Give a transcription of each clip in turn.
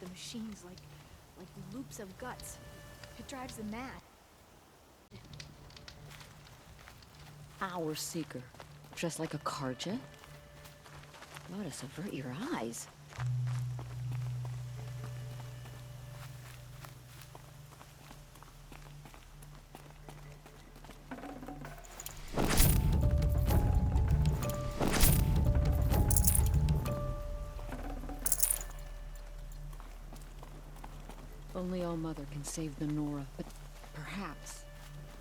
the machines like loops of guts. It drives them mad. Our seeker. Just like a Karja? Ought to subvert your eyes. Only All-Mother can save the Nora, but perhaps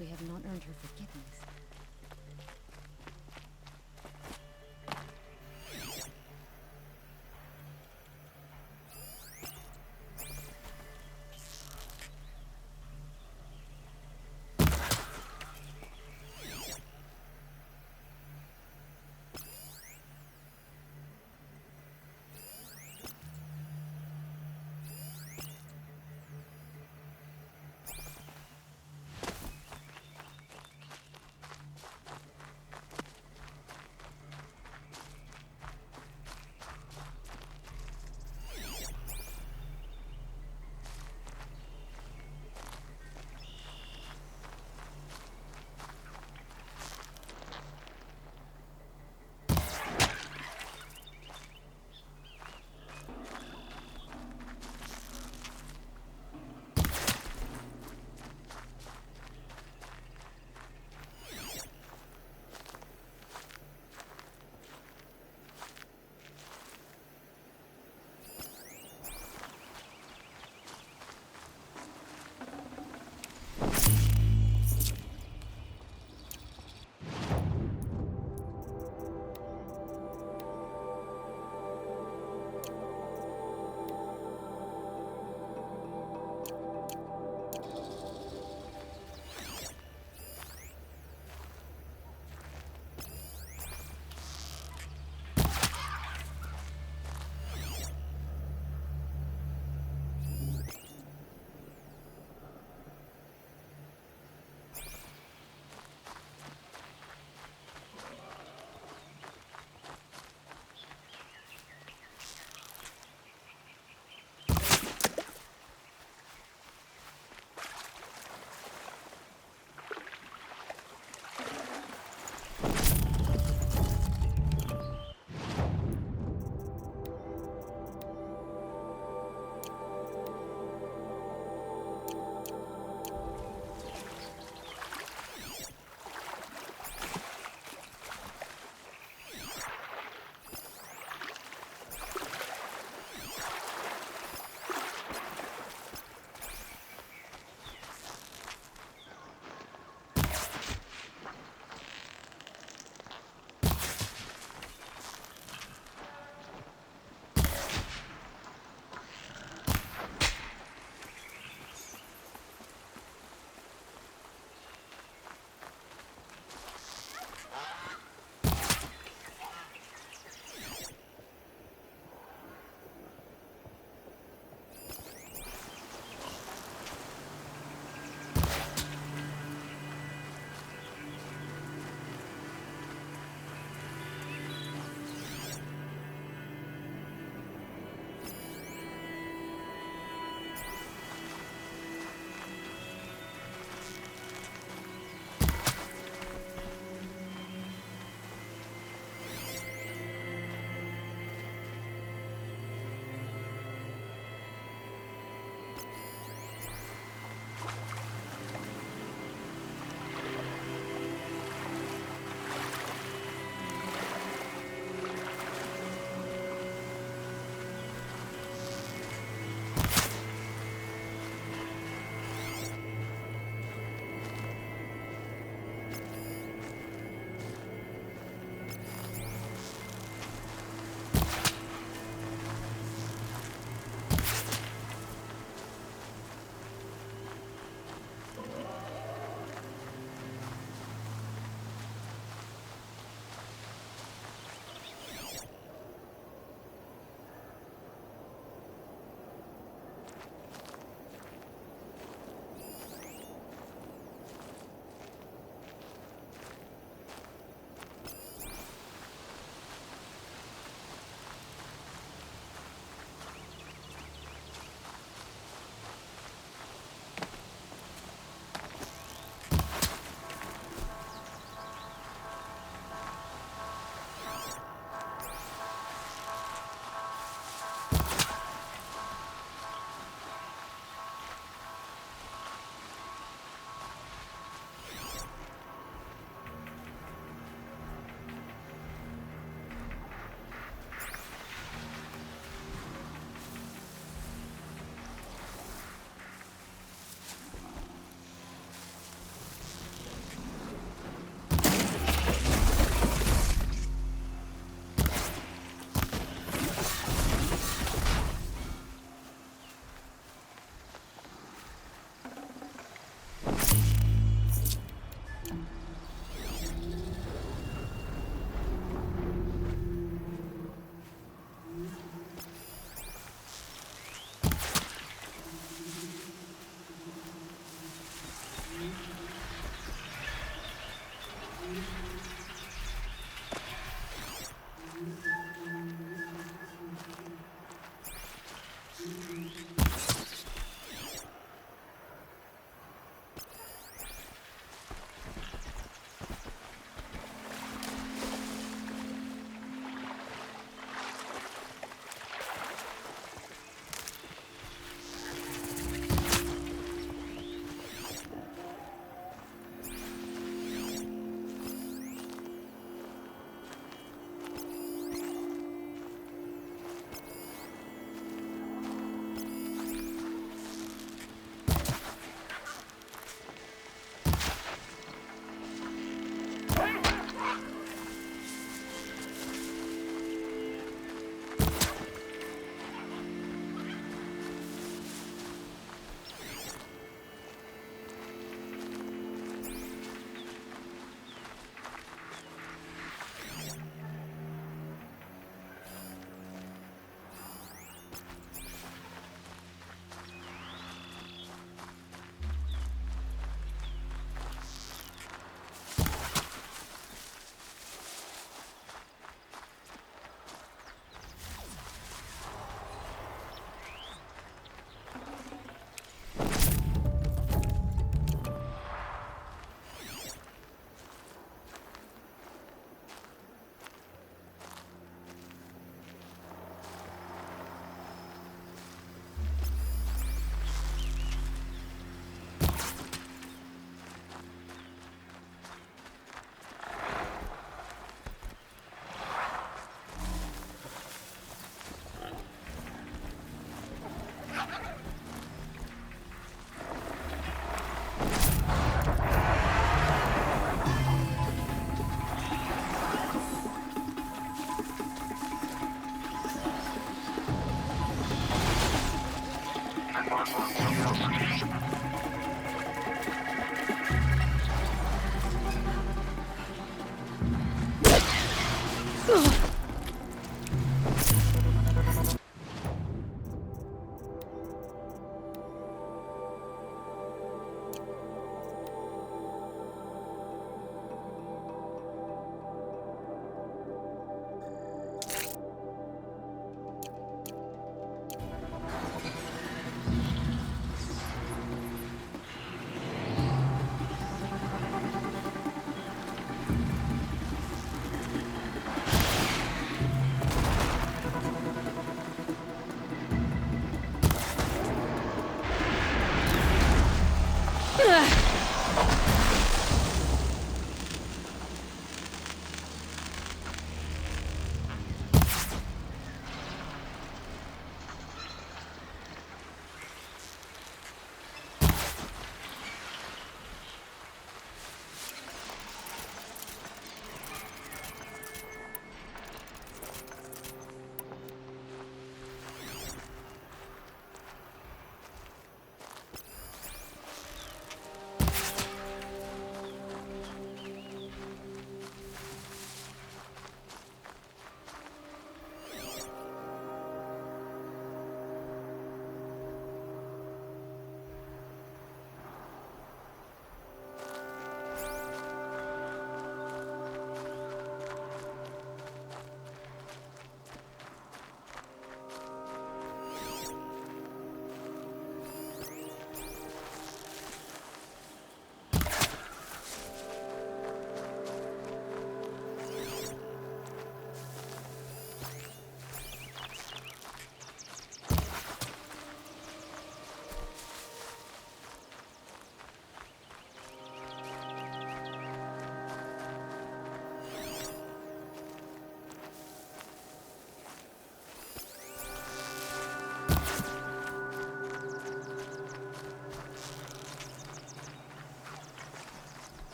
we have not earned her forgiveness.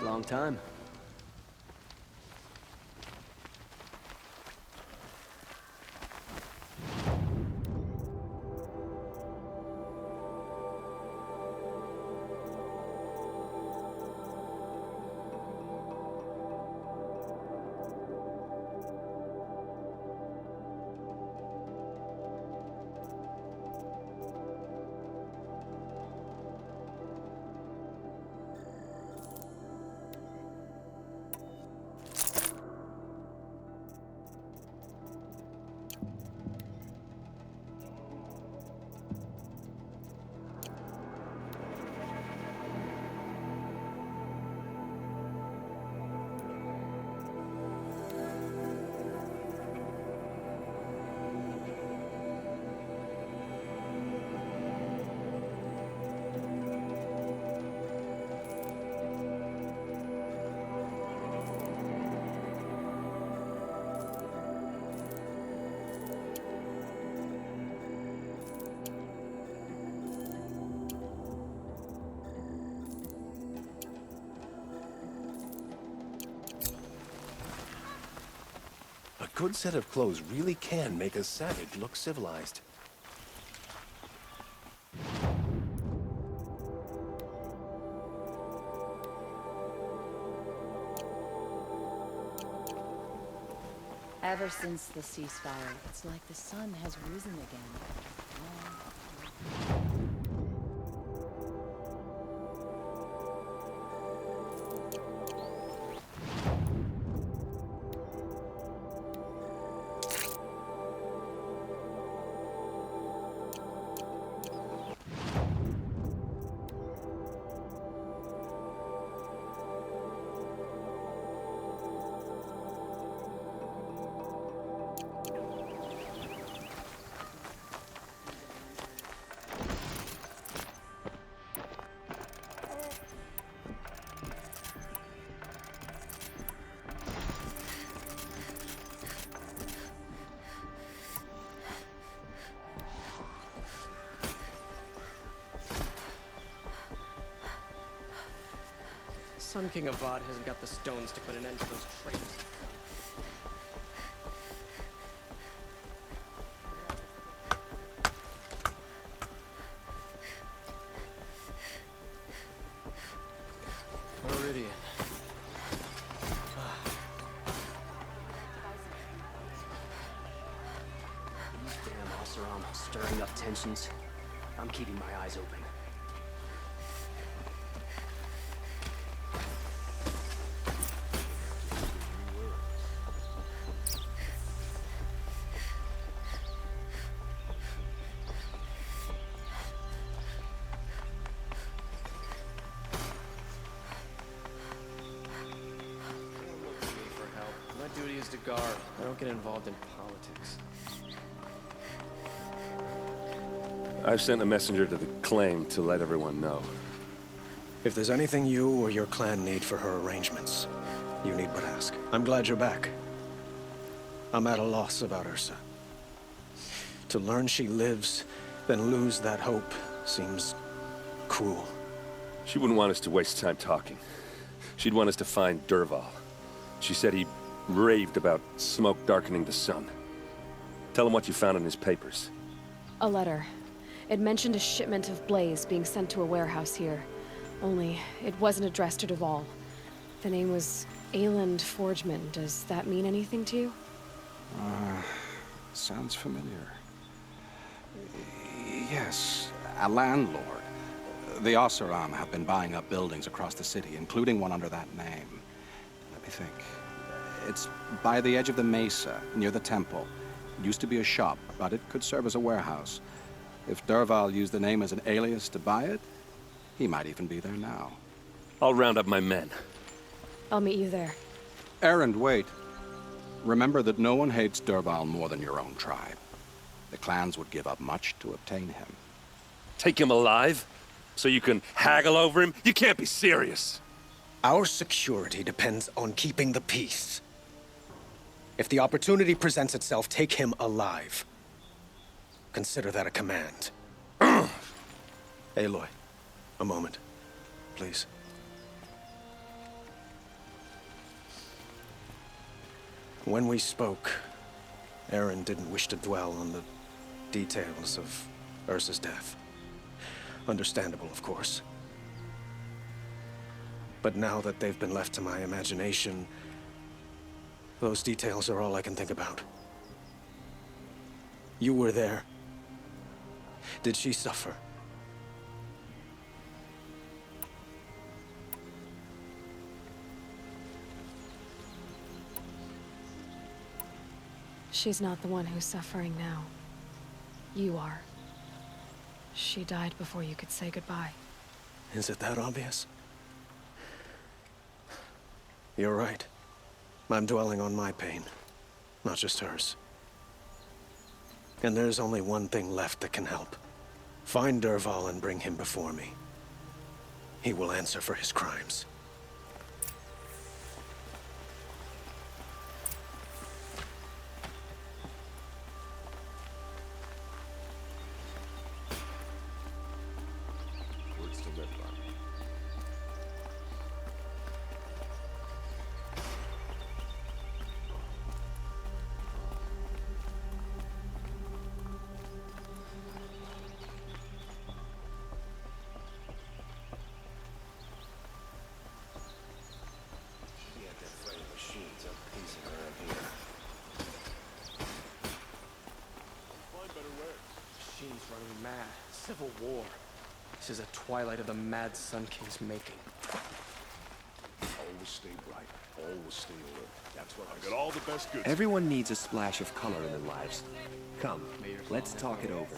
Long time. A good set of clothes really can make a savage look civilized. Ever since the ceasefire, it's like the sun has risen again. Sun King Avad hasn't got the stones to put an end to those traitors. stirring up tensions. I'm keeping my eyes open. My duty is to guard. I don't get involved in politics. I've sent a messenger to the claim to let everyone know. If there's anything you or your clan need for her arrangements, you need but ask. I'm glad you're back. I'm at a loss about Ursa. To learn she lives, then lose that hope seems cruel. She wouldn't want us to waste time talking. She'd want us to find Dervahl. She said he raved about smoke darkening the sun. Tell him what you found in his papers. A letter. It mentioned a shipment of blaze being sent to a warehouse here. Only, it wasn't addressed to Dervahl. The name was Ayland Forgeman. Does that mean anything to you? Sounds familiar. Yes, a landlord. The Oseram have been buying up buildings across the city, including one under that name. Let me think. It's by the edge of the mesa, near the temple. It used to be a shop, but it could serve as a warehouse. If Dervahl used the name as an alias to buy it, he might even be there now. I'll round up my men. I'll meet you there. Erend, wait. Remember that no one hates Dervahl more than your own tribe. The clans would give up much to obtain him. Take him alive? So you can haggle over him? You can't be serious. Our security depends on keeping the peace. If the opportunity presents itself, take him alive. Consider that a command. Aloy, a moment, please. When we spoke, Erend didn't wish to dwell on the details of Ursa's death. Understandable, of course. But now that they've been left to my imagination, those details are all I can think about. You were there. Did she suffer? She's not the one who's suffering now. You are. She died before you could say goodbye. Is it that obvious? You're right. I'm dwelling on my pain, not just hers. And there's only one thing left that can help. Find Dervahl and bring him before me. He will answer for his crimes. Words to live by. Machines running mad. Civil war. This is a twilight of the mad Sun King's making. Always stay bright. Always stay alert. That's what I got all the best goods. Everyone needs a splash of color in their lives. Come, let's talk it over.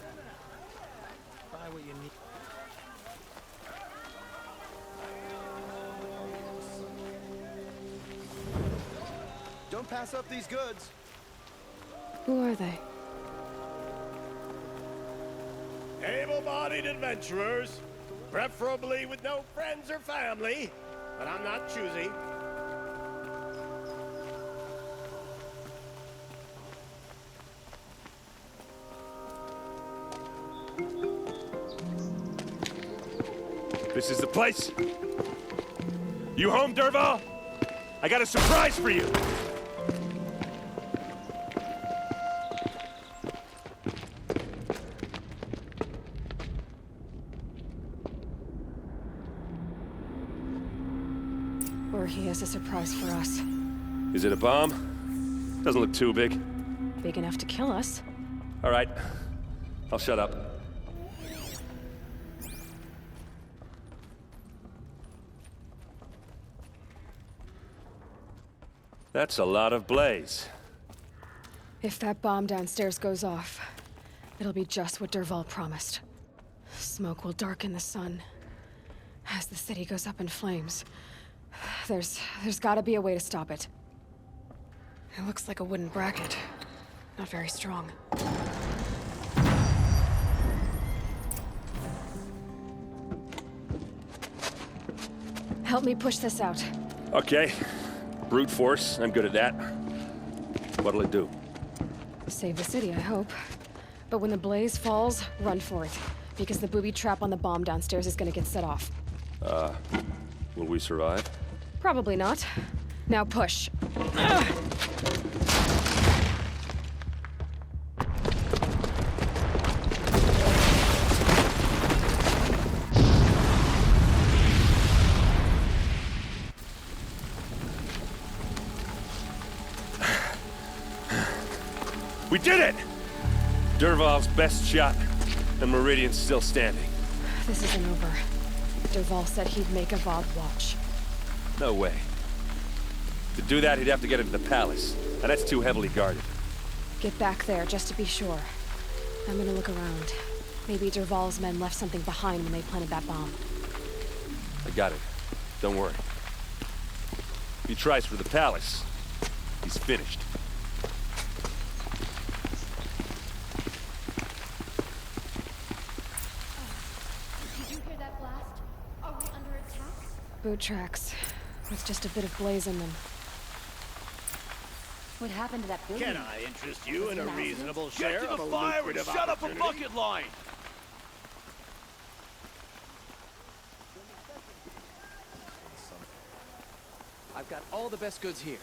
Buy what you need. Don't pass up these goods. Who are they? Able-bodied adventurers, preferably with no friends or family, but I'm not choosy. This is the place. You home, Dervahl? I got a surprise for you. Or he has a surprise for us. Is it a bomb? Doesn't look too big. Big enough to kill us. All right. I'll shut up. That's a lot of blaze. If that bomb downstairs goes off, it'll be just what Dervahl promised. Smoke will darken the sun. As the city goes up in flames, there's gotta be a way to stop it. It looks like a wooden bracket. Not very strong. Help me push this out. Okay. Brute force, I'm good at that. What'll it do? Save the city, I hope. But when the blaze falls, run for it. Because the booby trap on the bomb downstairs is gonna get set off. Will we survive? Probably not. Now push. We did it! Dervahl's best shot, and Meridian's still standing. This isn't over. Dervahl said he'd make a Vought watch. No way. To do that, he'd have to get into the palace, and that's too heavily guarded. Get back there, just to be sure. I'm gonna look around. Maybe Dervahl's men left something behind when they planted that bomb. I got it. Don't worry. If he tries for the palace, he's finished. Did you hear that blast? Are we under attack? Boot tracks, with just a bit of blaze in them. What happened to that building? Can I interest you in a reasonable share Get to of the a fire and lucrative shut up a opportunity? bucket line! I've got all the best goods here.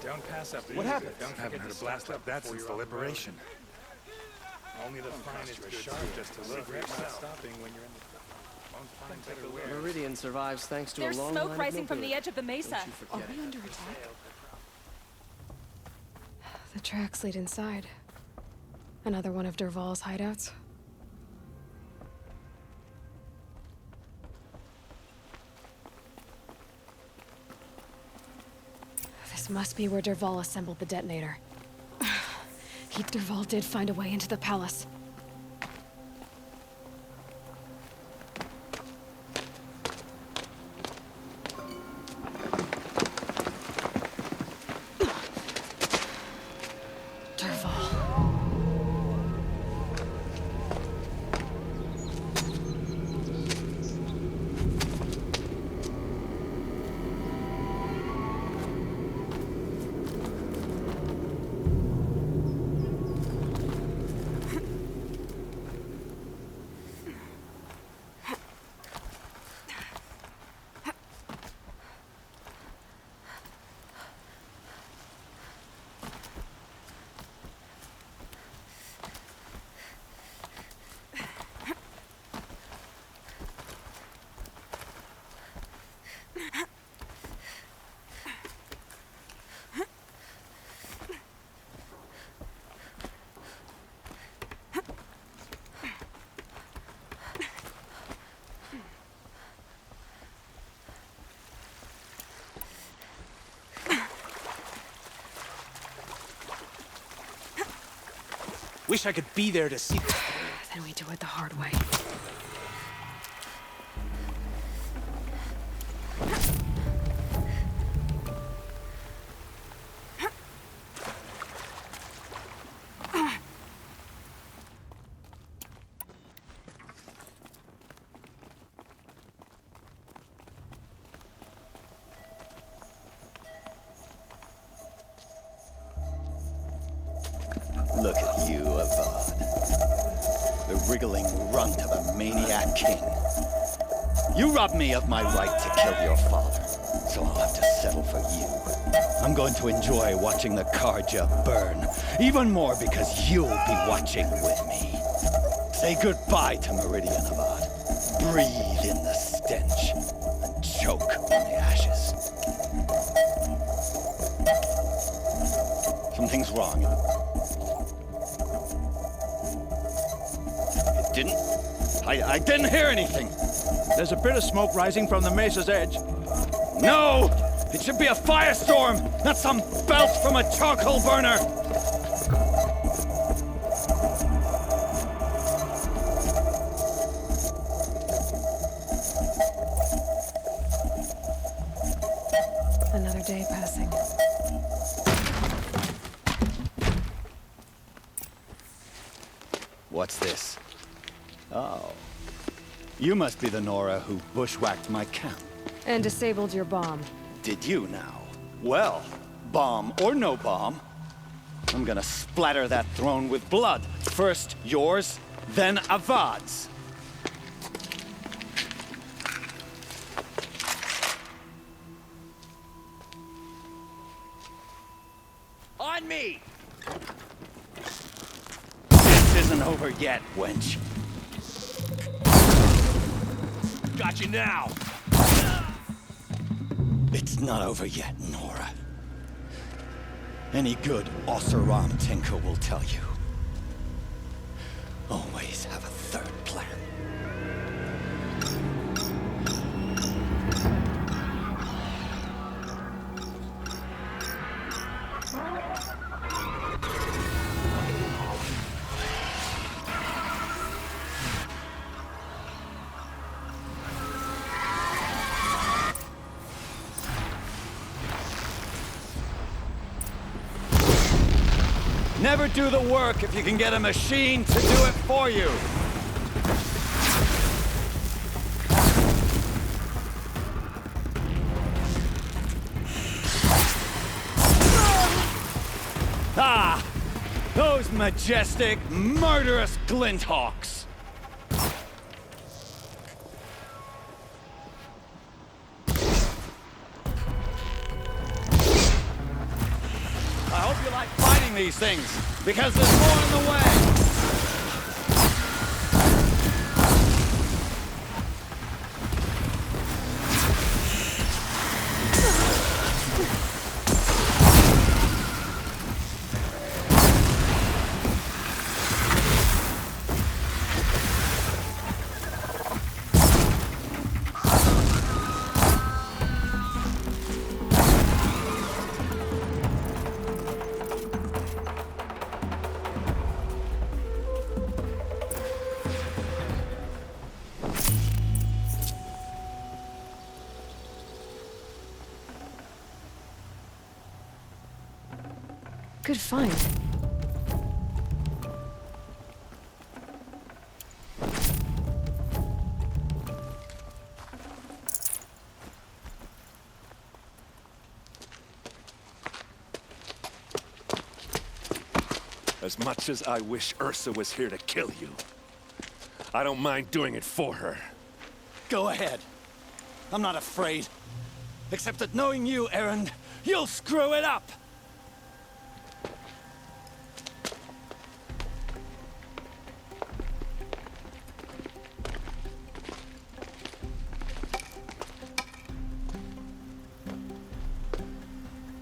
Don't pass up. What happened? Don't haven't heard a blast like that since the liberation. Only the finest goods sharp just to regret not stopping when you're in the... Meridian survives thanks to There's a long smoke line of rising from the nobility. edge of the mesa. Don't you Are forget we it. under attack? The tracks lead inside. Another one of Dervahl's hideouts. This must be where Dervahl assembled the detonator. Dervahl did find a way into the palace. Wish I could be there to see this. Then we do it the hard way. Look at you, Avad. The wriggling runt of a maniac king. You robbed me of my right to kill your father, so I'll have to settle for you. I'm going to enjoy watching the Karja burn, even more because you'll be watching with me. Say goodbye to Meridian, Avad. Breathe in the stench, and choke on the ashes. Something's wrong. didn't. I didn't hear anything. There's a bit of smoke rising from the mesa's edge. No! It should be a firestorm, not some belch from a charcoal burner! Another day passing. What's this? Oh. You must be the Nora who bushwhacked my camp. And disabled your bomb. Did you now? Well, bomb or no bomb, I'm gonna splatter that throne with blood. First yours, then Avad's. On me! This isn't over yet, wench. Got you now! It's not over yet, Nora. Any good Oseram tinker will tell you. Always have a third plan. Never do the work if you can get a machine to do it for you. Ah! Those majestic, murderous glinthawks! I hope you like fighting these things, because there's more in the way! Good find. As much as I wish Ursa was here to kill you, I don't mind doing it for her. Go ahead. I'm not afraid. Except that knowing you, Erend, you'll screw it up!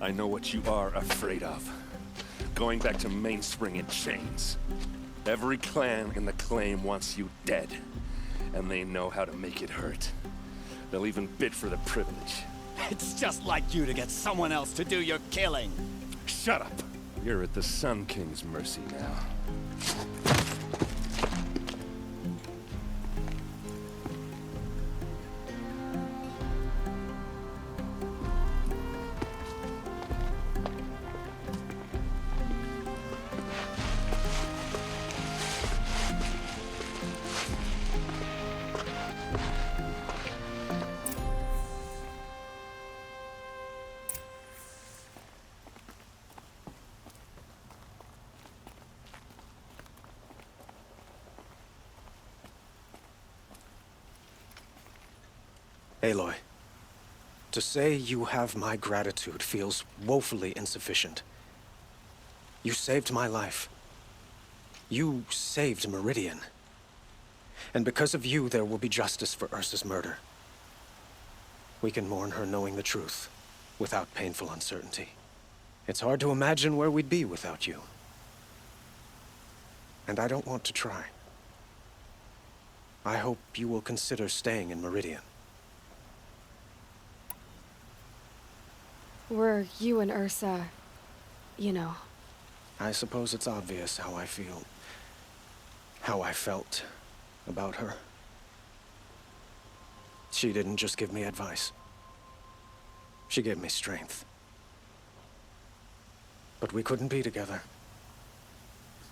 I know what you are afraid of. Going back to Mainspring in chains. Every clan in the claim wants you dead. And they know how to make it hurt. They'll even bid for the privilege. It's just like you to get someone else to do your killing. Shut up! You're at the Sun King's mercy now. Aloy, to say you have my gratitude feels woefully insufficient. You saved my life. You saved Meridian. And because of you, there will be justice for Ursa's murder. We can mourn her knowing the truth, without painful uncertainty. It's hard to imagine where we'd be without you. And I don't want to try. I hope you will consider staying in Meridian. Were you and Ursa, you know? I suppose it's obvious how I feel. How I felt about her. She didn't just give me advice. She gave me strength. But we couldn't be together.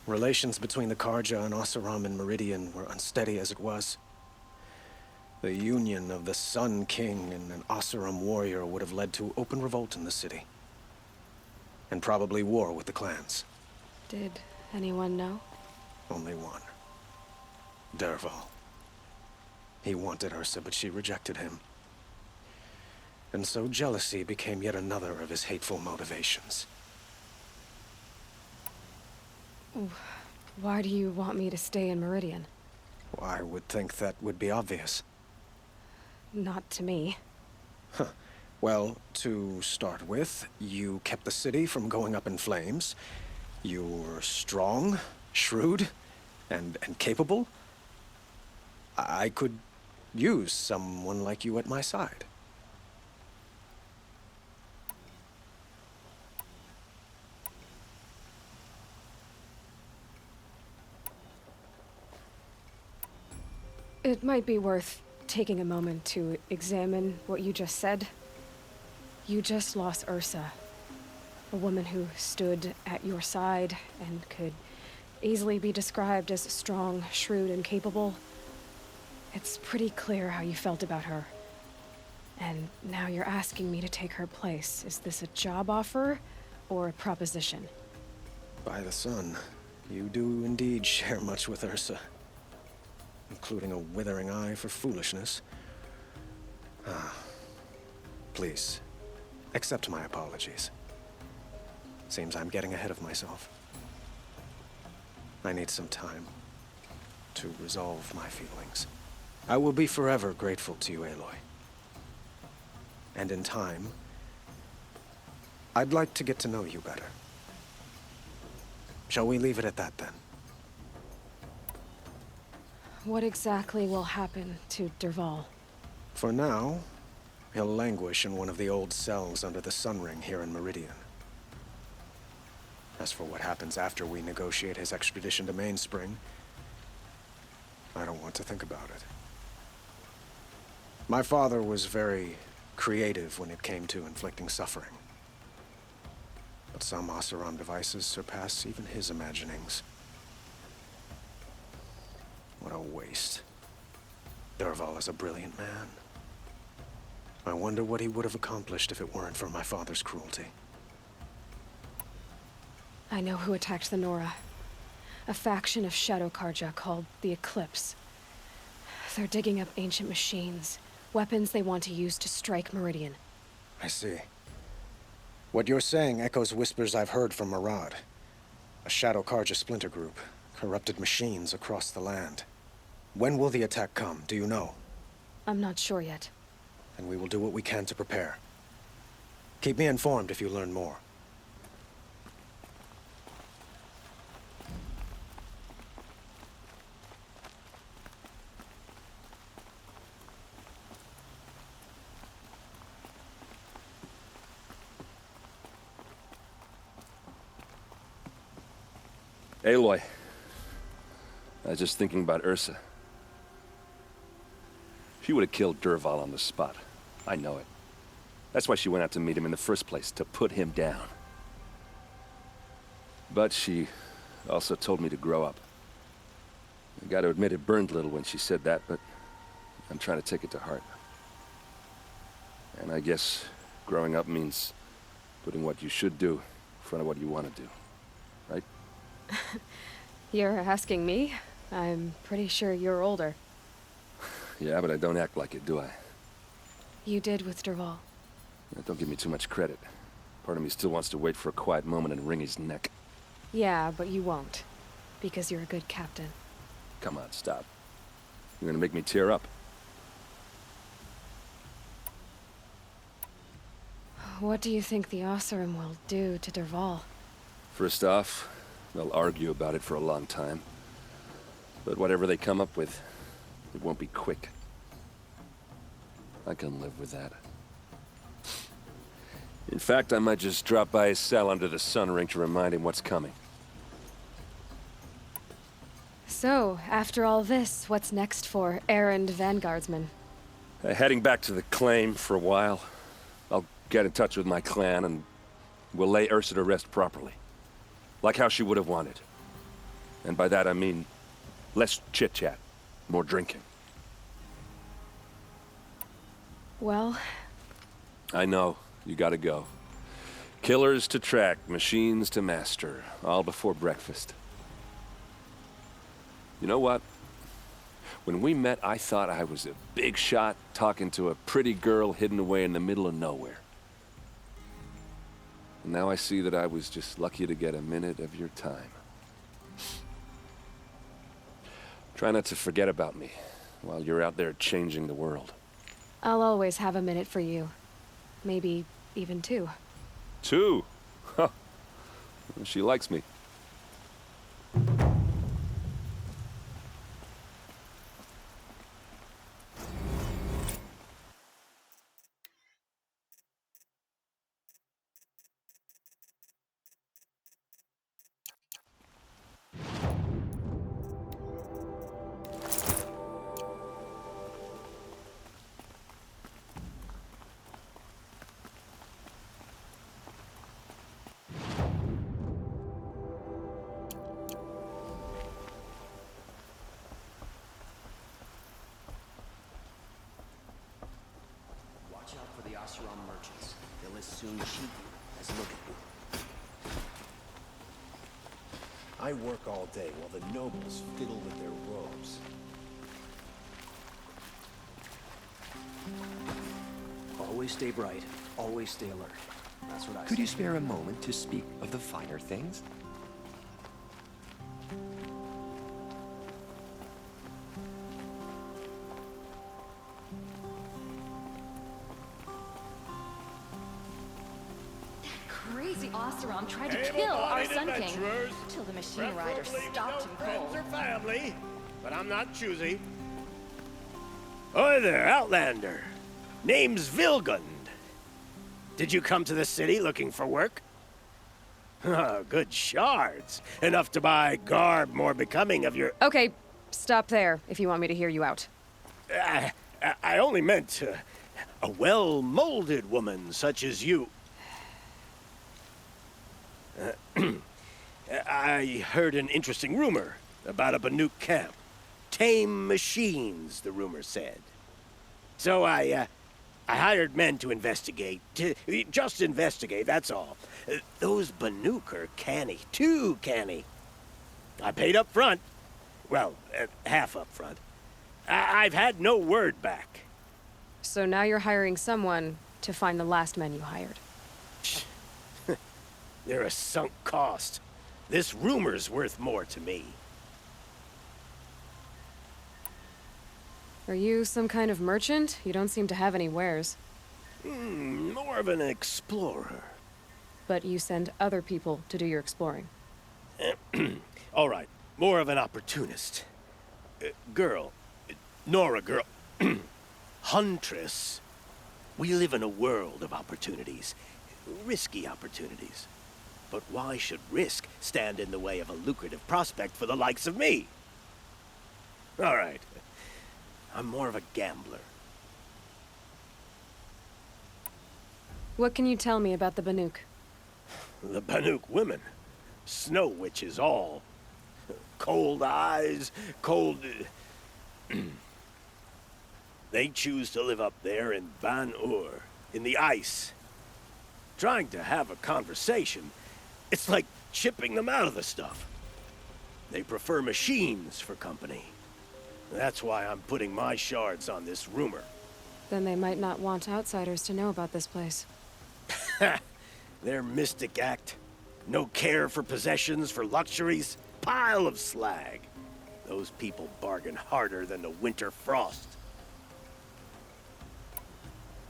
Relations between the Karja and Oseram in Meridian were unsteady as it was. The union of the Sun King and an Oseram warrior would have led to open revolt in the city. And probably war with the clans. Did anyone know? Only one. Dervahl. He wanted Ursa, but she rejected him. And so jealousy became yet another of his hateful motivations. Why do you want me to stay in Meridian? Well, I would think that would be obvious. Not to me. Huh. Well, to start with, you kept the city from going up in flames. You were strong, shrewd, and capable. I could use someone like you at my side. It might be worth taking a moment to examine what you just said. You just lost Ursa, a woman who stood at your side and could easily be described as strong, shrewd, and capable. It's pretty clear how you felt about her. And now you're asking me to take her place. Is this a job offer or a proposition? By the sun, you do indeed share much with Ursa. Including a withering eye for foolishness. Please, accept my apologies. Seems I'm getting ahead of myself. I need some time to resolve my feelings. I will be forever grateful to you, Aloy. And in time, I'd like to get to know you better. Shall we leave it at that, then? What exactly will happen to Dervahl? For now, he'll languish in one of the old cells under the Sun Ring here in Meridian. As for what happens after we negotiate his extradition to Mainspring, I don't want to think about it. My father was very creative when it came to inflicting suffering. But some Oseram devices surpass even his imaginings. What a waste. Dervahl is a brilliant man. I wonder what he would have accomplished if it weren't for my father's cruelty. I know who attacked the Nora. A faction of Shadow Karja called the Eclipse. They're digging up ancient machines, weapons they want to use to strike Meridian. I see. What you're saying echoes whispers I've heard from Murad. A Shadow Karja splinter group, corrupted machines across the land. When will the attack come, do you know? I'm not sure yet. And we will do what we can to prepare. Keep me informed if you learn more. Aloy, I was just thinking about Ursa. She would have killed Dervahl on the spot. I know it. That's why she went out to meet him in the first place, to put him down. But she also told me to grow up. I gotta admit it burned a little when she said that, but I'm trying to take it to heart. And I guess growing up means putting what you should do in front of what you want to do, right? You're asking me? I'm pretty sure you're older. Yeah, but I don't act like it, do I? You did with Dervahl. Don't give me too much credit. Part of me still wants to wait for a quiet moment and wring his neck. Yeah, but you won't. Because you're a good captain. Come on, stop. You're gonna make me tear up. What do you think the Oseram will do to Dervahl? First off, they'll argue about it for a long time. But whatever they come up with, It won't be quick. I can live with that. In fact, I might just drop by his cell under the sun ring to remind him what's coming. So, after all this, what's next for errand vanguardsman? Heading back to the claim for a while. I'll get in touch with my clan and we'll lay Ursa to rest properly. Like how she would have wanted. And by that I mean less chit-chat, more drinking. Well... I know. You gotta go. Killers to track, machines to master, all before breakfast. You know what? When we met, I thought I was a big shot talking to a pretty girl hidden away in the middle of nowhere. And now I see that I was just lucky to get a minute of your time. Try not to forget about me while you're out there changing the world. I'll always have a minute for you. Maybe even two. Two? Huh. She likes me. Watch out for the Oseram merchants. They'll as soon cheat you as look at you. I work all day while the nobles fiddle with their robes. Always stay bright. Always stay alert. That's what I say. Could you spare a moment to speak of the finer things? Crazy Oseram tried to kill our Sun King. Till the machine rider stopped him cold. Friends or family, but I'm not choosy. Oi there, Outlander. Name's Vilgund. Did you come to the city looking for work? Oh, good shards. Enough to buy garb more becoming of your... Okay, stop there if you want me to hear you out. I only meant a well-molded woman such as you. I heard an interesting rumor about a Banuk camp. Tame machines, the rumor said. So I hired men to investigate. Just investigate, that's all. Those Banuk are canny, too canny. I paid up front. Well, half up front. I've had no word back. So now you're hiring someone to find the last men you hired. They're a sunk cost. This rumor's worth more to me. Are you some kind of merchant? You don't seem to have any wares. More of an explorer. But you send other people to do your exploring. All right, more of an opportunist. Girl. Nora girl. Huntress. We live in a world of opportunities. Risky opportunities. But why should risk stand in the way of a lucrative prospect for the likes of me? All right. I'm more of a gambler. What can you tell me about the Banuk? The Banuk women. Snow witches all. Cold eyes, cold... They choose to live up there in Ban-Ur, in the ice. Trying to have a conversation, it's like chipping them out of the stuff. They prefer machines for company. That's why I'm putting my shards on this rumor. Then they might not want outsiders to know about this place. Their mystic act. No care for possessions, for luxuries. Pile of slag. Those people bargain harder than the winter frost.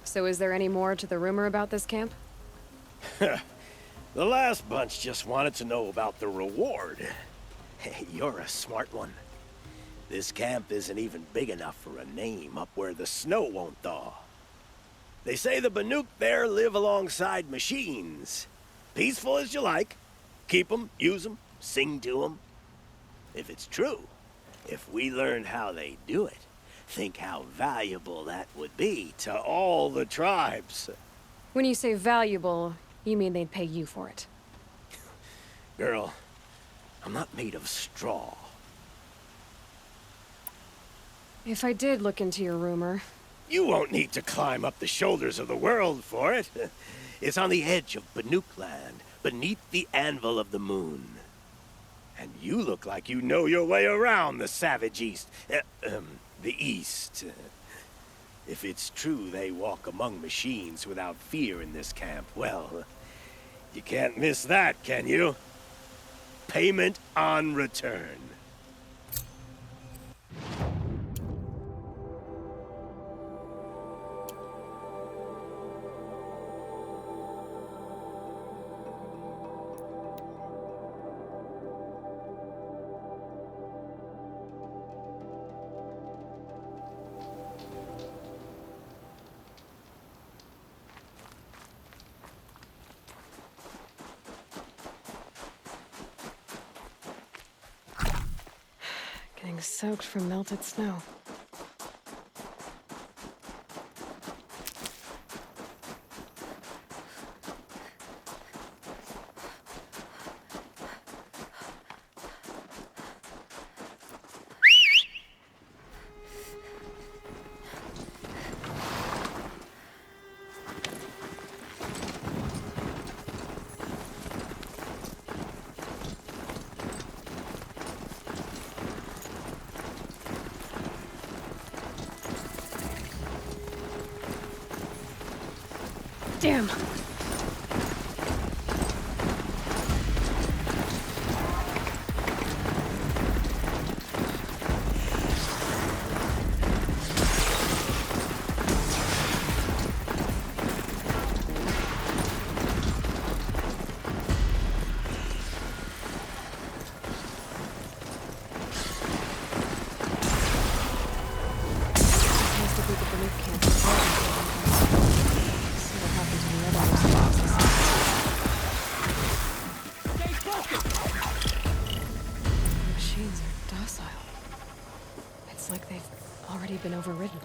So is there any more to the rumor about this camp? The last bunch just wanted to know about the reward. Hey, you're a smart one. This camp isn't even big enough for a name up where the snow won't thaw. They say the Banuk there live alongside machines. Peaceful as you like. Keep 'em, use 'em, sing to 'em. If it's true, if we learned how they do it, think how valuable that would be to all the tribes. When you say valuable, you mean they'd pay you for it. Girl, I'm not made of straw. If I did look into your rumor... You won't need to climb up the shoulders of the world for it. It's on the edge of Banuk land, beneath the anvil of the moon. And you look like you know your way around the savage east. The east. If it's true they walk among machines without fear in this camp, well, you can't miss that, can you? Payment on return. Getting soaked from melted snow. Damn! Been overridden.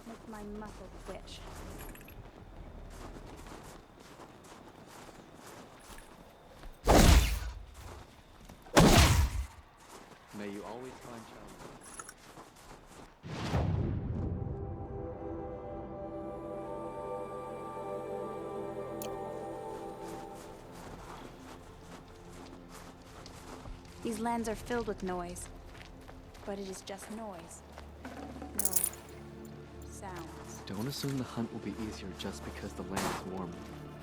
Makes my muscles twitch. May you always find challenges. These lands are filled with noise. But it is just noise. No sounds. Don't assume the hunt will be easier just because the land is warmer.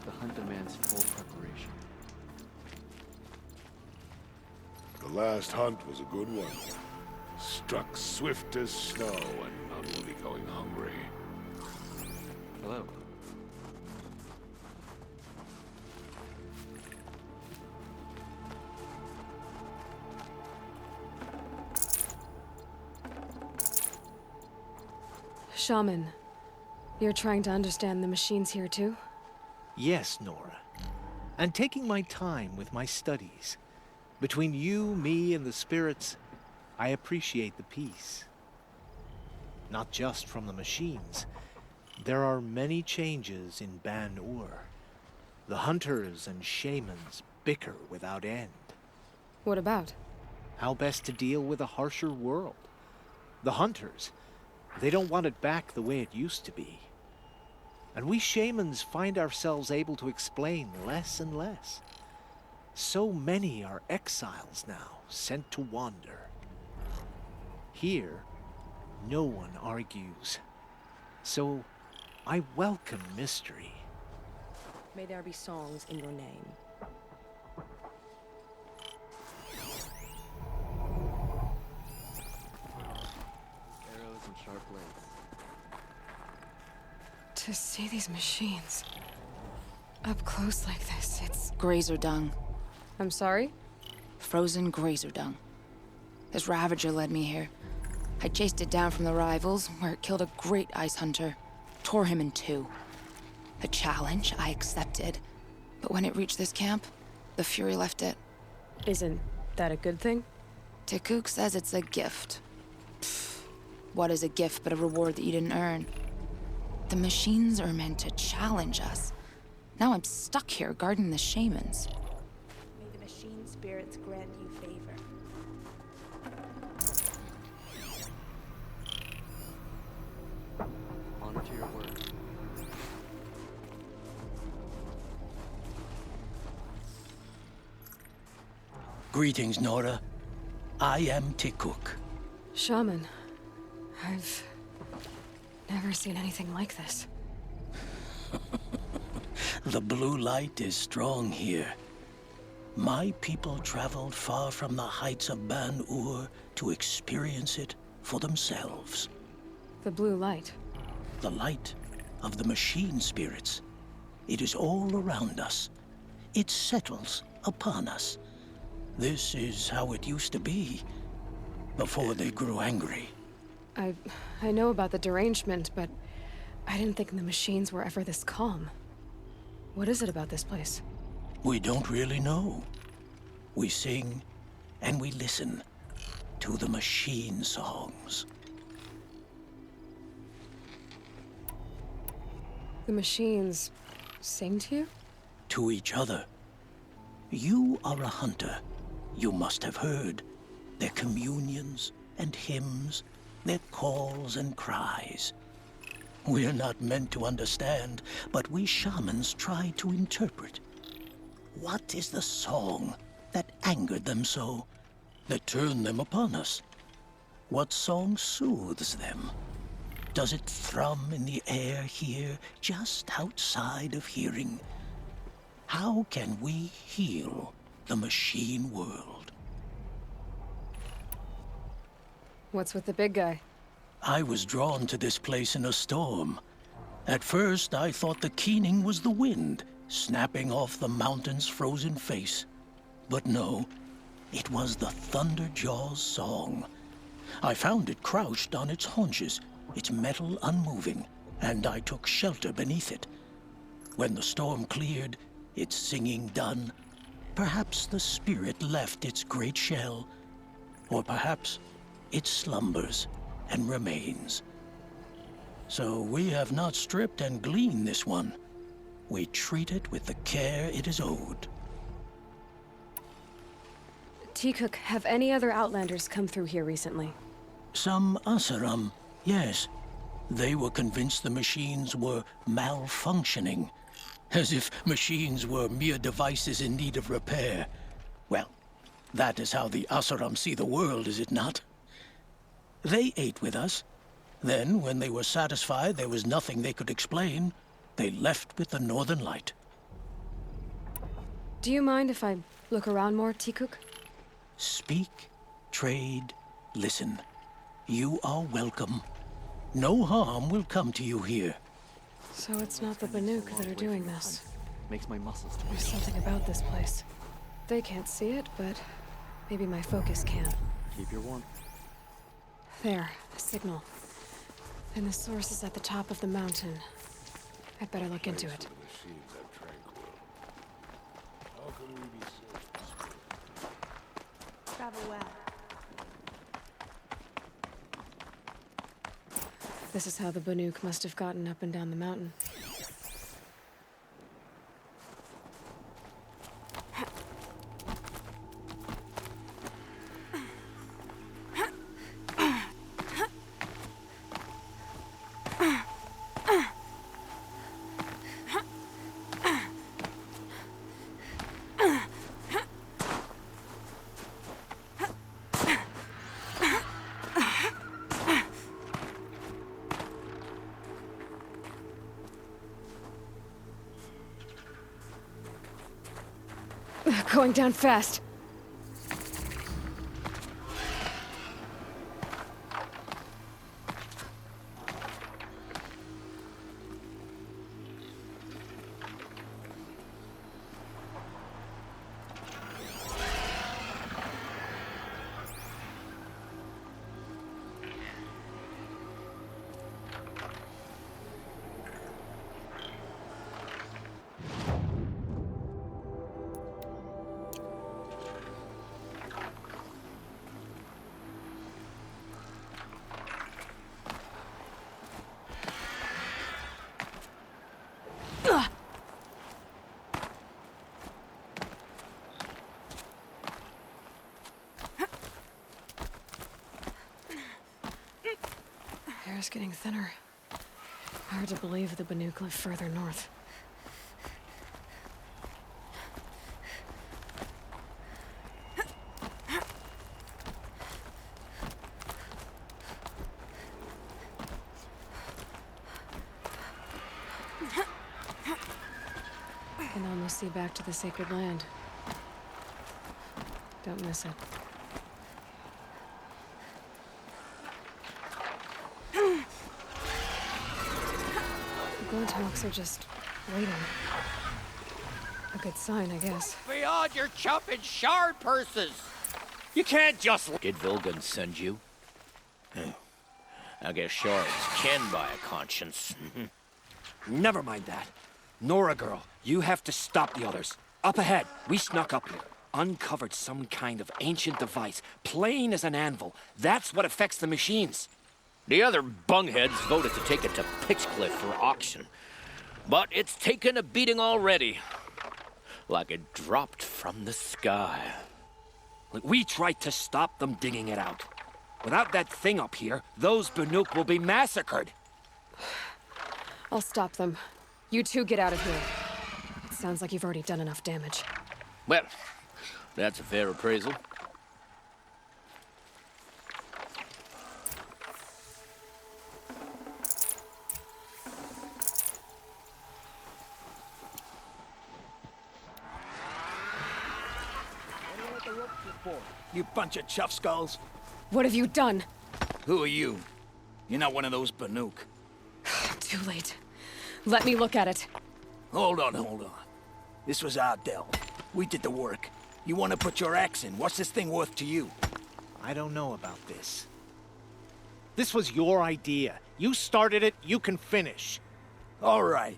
The hunt demands full preparation. The last hunt was a good one. Struck swift as snow and none will be going hungry. Hello. Shaman, you're trying to understand the machines here too? Yes, Nora. And taking my time with my studies. Between you, me, and the spirits, I appreciate the peace. Not just from the machines. There are many changes in Ban-Ur. The hunters and shamans bicker without end. What about? How best to deal with a harsher world. The hunters, they don't want it back the way it used to be. And we shamans find ourselves able to explain less and less. So many are exiles now, sent to wander. Here, no one argues. So, I welcome mystery. May there be songs in your name. Arrows and sharp blades. To see these machines up close like this, it's... Grazer dung. I'm sorry? Frozen grazer dung. This Ravager led me here. I chased it down from the rivals, where it killed a great ice hunter. Tore him in two. A challenge I accepted. But when it reached this camp, the Fury left it. Isn't that a good thing? Tikuk says it's a gift. Pfft, what is a gift but a reward that you didn't earn? The machines are meant to challenge us. Now I'm stuck here guarding the shamans. May the machine spirits grant you favor. Honor to your word. Greetings, Nora. I am Tikuk. Shaman, I've never seen anything like this. The blue light is strong here. My people traveled far from the heights of Ban-Ur to experience it for themselves. The blue light? The light of the machine spirits. It is all around us. It settles upon us. This is how it used to be, before they grew angry. I know about the derangement, but I didn't think the machines were ever this calm. What is it about this place? We don't really know. We sing and we listen to the machine songs. The machines sing to you? To each other. You are a hunter. You must have heard their communions and hymns, their calls and cries. We're not meant to understand, but we shamans try to interpret. What is the song that angered them so, that turned them upon us? What song soothes them? Does it thrum in the air here, just outside of hearing? How can we heal the machine world? What's with the big guy? I was drawn to this place in a storm. At first, I thought the keening was the wind, snapping off the mountain's frozen face. But no, it was the Thunderjaw's song. I found it crouched on its haunches, its metal unmoving, and I took shelter beneath it. When the storm cleared, its singing done, perhaps the spirit left its great shell, or perhaps it slumbers and remains. So we have not stripped and gleaned this one. We treat it with the care it is owed. Tikuk, have any other Outlanders come through here recently? Some Asaram, yes. They were convinced the machines were malfunctioning, as if machines were mere devices in need of repair. Well, that is how the Asaram see the world, is it not? They ate with us. Then, when they were satisfied there was nothing they could explain, they left with the Northern Light. Do you mind if I look around more, Tikuk? Speak, trade, listen. You are welcome. No harm will come to you here. So it's not the Banuk that are doing this. Makes my muscles There's something about this place. They can't see it, but maybe my focus can. Keep your warmth. There, a signal. And the source is at the top of the mountain. I'd better look into it. Travel well. This is how the Banuk must have gotten up and down the mountain. Going down fast. air's getting thinner. Hard to believe the Banuk live further north. Can almost see back to the sacred land. Don't miss it. The Glintehawks are just waiting. A good sign, I guess. Beyond your chopping shard purses! You can't just... Did Vilgan send you? I guess shards can buy a conscience. Never mind that. Nora girl, you have to stop the others. Up ahead, we snuck up here. Uncovered some kind of ancient device, plain as an anvil. That's what affects the machines. The other bungheads voted to take it to Pitchcliff for auction. But it's taken a beating already. Like it dropped from the sky. We tried to stop them digging it out. Without that thing up here, those Banuk will be massacred. I'll stop them. You two get out of here. It sounds like you've already done enough damage. Well, that's a fair appraisal. You bunch of chuff skulls. What have you done? Who are you? You're not one of those Banuk. Too late. Let me look at it. Hold on. This was our delve. We did the work. You want to put your axe in? What's this thing worth to you? I don't know about this. This was your idea. You started it, you can finish. All right.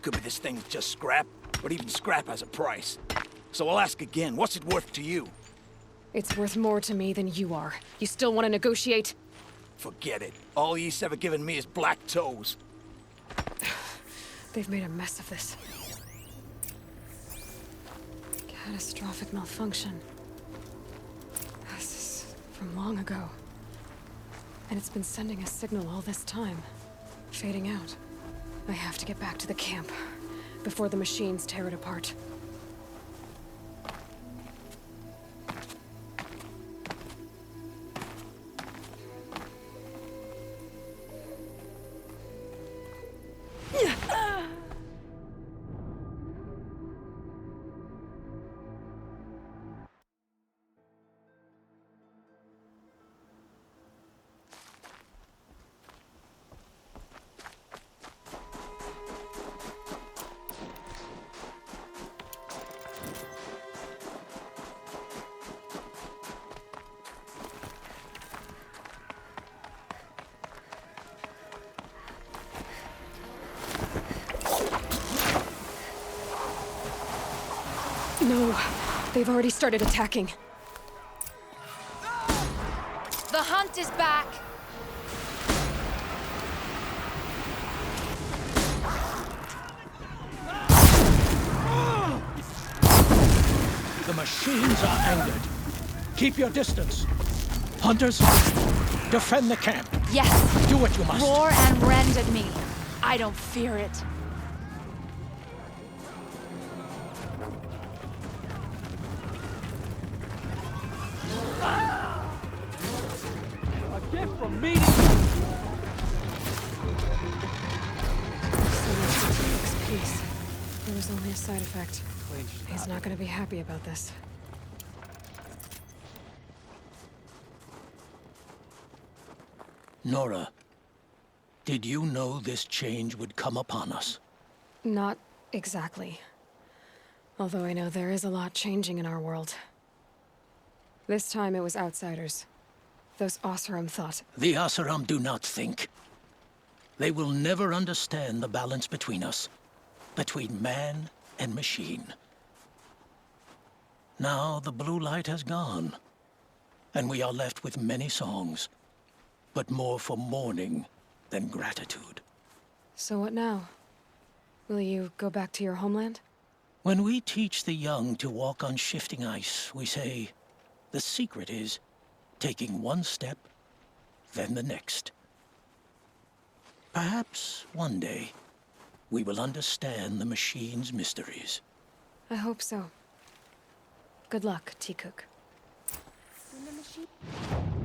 Could be this thing's just scrap, but even scrap has a price. So I'll ask again, what's it worth to you? It's worth more to me than you are. You still want to negotiate? Forget it. All East's ever given me is black toes. They've made a mess of this. Catastrophic malfunction. This is from long ago. And it's been sending a signal all this time. Fading out. I have to get back to the camp before the machines tear it apart. No, they've already started attacking. The hunt is back! The machines are angered. Keep your distance. Hunters, defend the camp. Yes! Do what you must. Roar and rend at me. I don't fear it. A gift from me. So much for Felix's peace. There was only a side effect. He's not going to be happy about this. Nora, did you know this change would come upon us? Not exactly. Although I know there is a lot changing in our world. This time it was outsiders. Those Oseram thought. The Oseram do not think. They will never understand the balance between us. Between man and machine. Now the blue light has gone. And we are left with many songs. But more for mourning than gratitude. So what now? Will you go back to your homeland? When we teach the young to walk on shifting ice, we say, the secret is taking one step, then the next. Perhaps one day we will understand the machine's mysteries. I hope so. Good luck, T. Cook. When the machine...